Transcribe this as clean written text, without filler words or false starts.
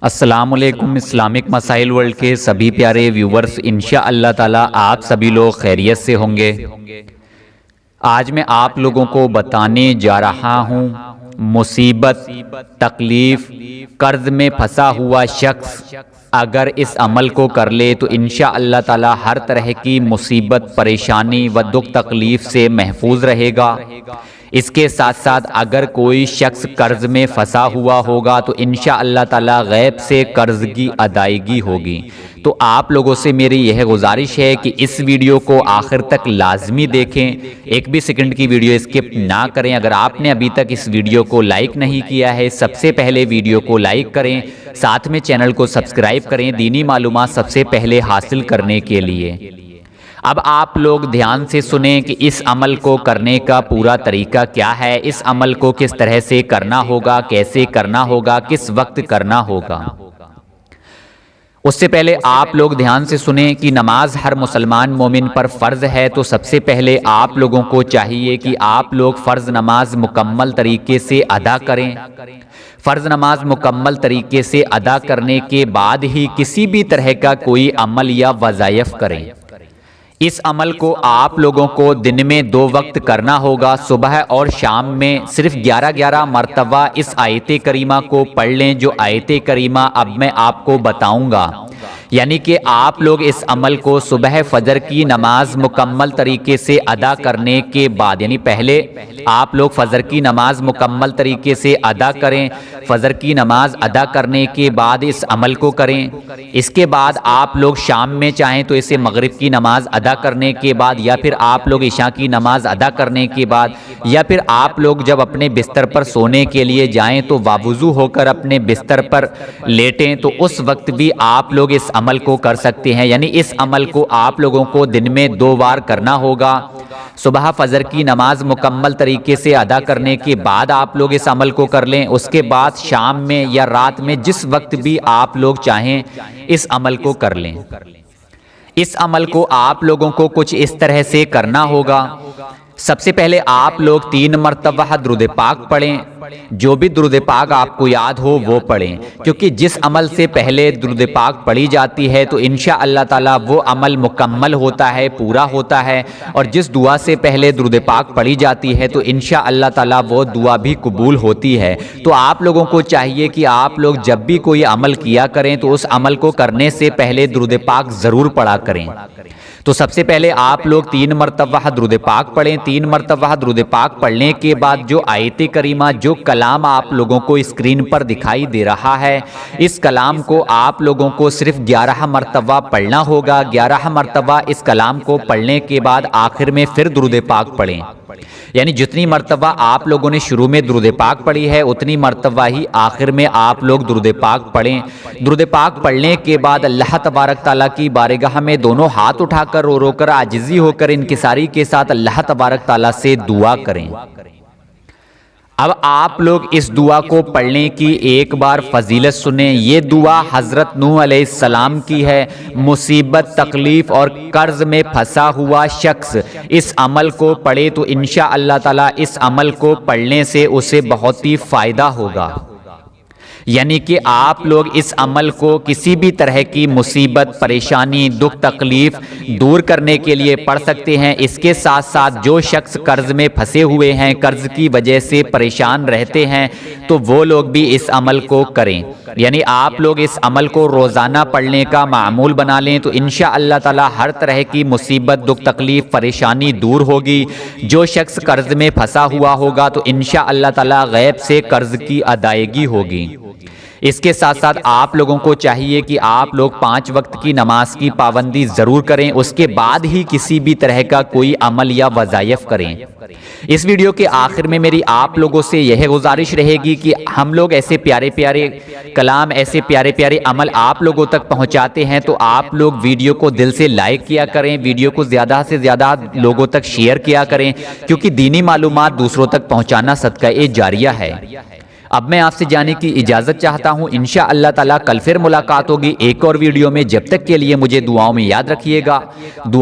السلام علیکم۔ اسلامک مسائل ورلڈ کے سبھی پیارے ویورز، انشاءاللہ تعالی آپ سبھی لوگ خیریت سے ہوں گے۔ آج میں آپ لوگوں کو بتانے جا رہا ہوں مصیبت، تکلیف، قرض میں پھنسا ہوا شخص اگر اس عمل کو کر لے تو انشاءاللہ تعالی ہر طرح کی مصیبت، پریشانی و دکھ تکلیف سے محفوظ رہے گا۔ اس کے ساتھ ساتھ اگر کوئی شخص قرض میں پھنسا ہوا ہوگا تو انشاءاللہ تعالی غیب سے قرض کی ادائیگی ہوگی۔ تو آپ لوگوں سے میری یہ گزارش ہے کہ اس ویڈیو کو آخر تک لازمی دیکھیں، ایک بھی سیکنڈ کی ویڈیو اسکپ نہ کریں۔ اگر آپ نے ابھی تک اس ویڈیو کو لائک نہیں کیا ہے، سب سے پہلے ویڈیو کو لائک کریں، ساتھ میں چینل کو سبسکرائب کریں دینی معلومات سب سے پہلے حاصل کرنے کے لیے۔ اب آپ لوگ دھیان سے سنیں کہ اس عمل کو کرنے کا پورا طریقہ کیا ہے، اس عمل کو کس طرح سے کرنا ہوگا، کیسے کرنا ہوگا، کس وقت کرنا ہوگا۔ اس سے پہلے آپ لوگ دھیان سے سنیں کہ نماز ہر مسلمان مومن پر فرض ہے، تو سب سے پہلے آپ لوگوں کو چاہیے کہ آپ لوگ فرض نماز مکمل طریقے سے ادا کریں۔ فرض نماز مکمل طریقے سے ادا کرنے کے بعد ہی کسی بھی طرح کا کوئی عمل یا وظائف کریں۔ اس عمل کو آپ لوگوں کو دن میں 2 وقت کرنا ہوگا، صبح اور شام میں صرف 11 مرتبہ اس آیت کریمہ کو پڑھ لیں جو آیت کریمہ اب میں آپ کو بتاؤں گا۔ یعنی کہ آپ لوگ اس عمل کو صبح فجر کی نماز مکمل طریقے سے ادا کرنے کے بعد، یعنی پہلے آپ لوگ فجر کی نماز مکمل طریقے سے ادا کریں، فجر کی نماز ادا کرنے کے بعد اس عمل کو کریں۔ اس کے بعد آپ لوگ شام میں چاہیں تو اسے مغرب کی نماز ادا کرنے کے بعد، یا پھر آپ لوگ عشاء کی نماز ادا کرنے کے بعد، یا پھر آپ لوگ جب اپنے بستر پر سونے کے لیے جائیں تو باوضو ہو کر اپنے بستر پر لیٹیں، تو اس وقت بھی آپ لوگ اس عمل کو کر سکتے ہیں۔ یعنی اس عمل کو آپ لوگوں کو دن میں 2 بار کرنا ہوگا۔ صبح فجر کی نماز مکمل طریقے سے ادا کرنے کے بعد آپ لوگ اس عمل کو کر لیں، اس کے بعد شام میں یا رات میں جس وقت بھی آپ لوگ چاہیں اس عمل کو کر لیں۔ اس عمل کو آپ لوگوں کو کچھ اس طرح سے کرنا ہوگا۔ سب سے پہلے آپ لوگ 3 مرتبہ درود پاک پڑھیں، جو بھی درود پاک آپ کو یاد ہو وہ پڑھیں، کیونکہ جس عمل سے پہلے درود پاک پڑھی جاتی ہے تو انشاءاللہ تعالی وہ عمل مکمل ہوتا ہے، پورا ہوتا ہے، اور جس دعا سے پہلے درود پاک پڑھی جاتی ہے تو انشاءاللہ تعالی وہ دعا بھی قبول ہوتی ہے۔ تو آپ لوگوں کو چاہیے کہ آپ لوگ جب بھی کوئی عمل کیا کریں تو اس عمل کو کرنے سے پہلے درود پاک ضرور پڑھا کریں۔ تو سب سے پہلے آپ لوگ 3 مرتبہ درود پاک پڑھیں۔ 3 مرتبہ درود پاک پڑھنے کے بعد جو آیت کریمہ، جو کلام آپ لوگوں کو اسکرین پر دکھائی دے رہا ہے، اس کلام کو آپ لوگوں کو صرف 11 مرتبہ پڑھنا ہوگا۔ 11 مرتبہ اس کلام کو پڑھنے کے بعد آخر میں پھر درود پاک پڑھیں۔ یعنی جتنی مرتبہ آپ لوگوں نے شروع میں درود پاک پڑھی ہے اتنی مرتبہ ہی آخر میں آپ لوگ درود پاک پڑھیں۔ درود پاک پڑھنے کے بعد اللہ تبارک تعالیٰ کی بارگاہ میں دونوں ہاتھ اٹھا کر رو رو کر عاجزی ہو کر انکساری کے ساتھ اللہ تبارک تعالیٰ سے دعا کریں۔ اب آپ لوگ اس دعا کو پڑھنے کی ایک بار فضیلت سنیں۔ یہ دعا حضرت نوح علیہ السلام کی ہے۔ مصیبت، تکلیف اور قرض میں پھنسا ہوا شخص اس عمل کو پڑھے تو انشاءاللہ تعالی اس عمل کو پڑھنے سے اسے بہت ہی فائدہ ہوگا۔ یعنی کہ آپ لوگ اس عمل کو کسی بھی طرح کی مصیبت، پریشانی، دکھ تکلیف دور کرنے کے لیے پڑھ سکتے ہیں۔ اس کے ساتھ ساتھ جو شخص قرض میں پھنسے ہوئے ہیں، قرض کی وجہ سے پریشان رہتے ہیں، تو وہ لوگ بھی اس عمل کو کریں۔ یعنی آپ لوگ اس عمل کو روزانہ پڑھنے کا معمول بنا لیں تو انشاءاللہ تعالی ہر طرح کی مصیبت، دکھ تکلیف، پریشانی دور ہوگی۔ جو شخص قرض میں پھنسا ہوا ہوگا تو انشاءاللہ تعالی غیب سے قرض کی ادائیگی ہوگی۔ اس کے ساتھ ساتھ آپ لوگوں کو چاہیے کہ آپ لوگ 5 وقت کی نماز کی پابندی ضرور کریں، اس کے بعد ہی کسی بھی طرح کا کوئی عمل یا وظائف کریں۔ اس ویڈیو کے آخر میں میری آپ لوگوں سے یہ گزارش رہے گی کہ ہم لوگ ایسے پیارے پیارے کلام، ایسے پیارے پیارے عمل آپ لوگوں تک پہنچاتے ہیں، تو آپ لوگ ویڈیو کو دل سے لائک کیا کریں، ویڈیو کو زیادہ سے زیادہ لوگوں تک شیئر کیا کریں، کیونکہ دینی معلومات دوسروں تک پہنچانا صدقہ جاریہ ہے۔ اب میں آپ سے جانے کی اجازت چاہتا ہوں۔ انشاءاللہ تعالی کل پھر ملاقات ہوگی ایک اور ویڈیو میں۔ جب تک کے لیے مجھے دعاؤں میں یاد رکھیے گا۔